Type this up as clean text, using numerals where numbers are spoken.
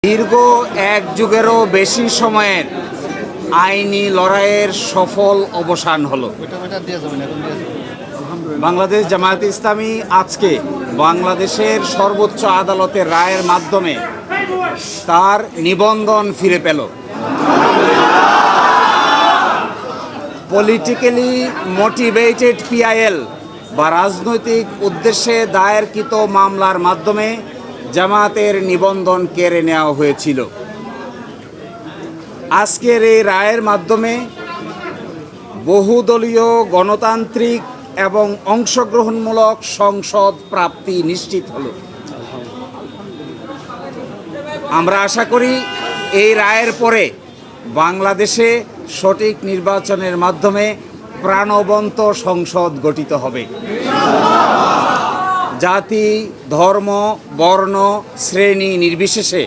দীর্ঘ এক যুগেরও বেশি সময়ের আইনি লড়াইয়ের সফল অবসান হলো। বাংলাদেশ জামায়াতে ইসলামী আজকে বাংলাদেশের সর্বোচ্চ আদালতের রায়ের মাধ্যমে তার নিবন্ধন ফিরে পেল। পলিটিক্যালি মোটিভেটেড পিআইএল বা রাজনৈতিক উদ্দেশ্যে দায়েরকৃত মামলার মাধ্যমে জামায়াতের নিবন্ধন কেড়ে নেওয়া হয়েছিল। আজকের এই রায়ের মাধ্যমে বহুদলীয় গণতান্ত্রিক এবং অংশগ্রহণমূলক সংসদ প্রাপ্তি নিশ্চিত হলো। আমরা আশা করি এই রায়ের পরে বাংলাদেশে সঠিক নির্বাচনের মাধ্যমে প্রাণবন্ত সংসদ গঠিত হবে। জাতি, ধর্ম, বর্ণ, শ্রেণী নির্বিশেষে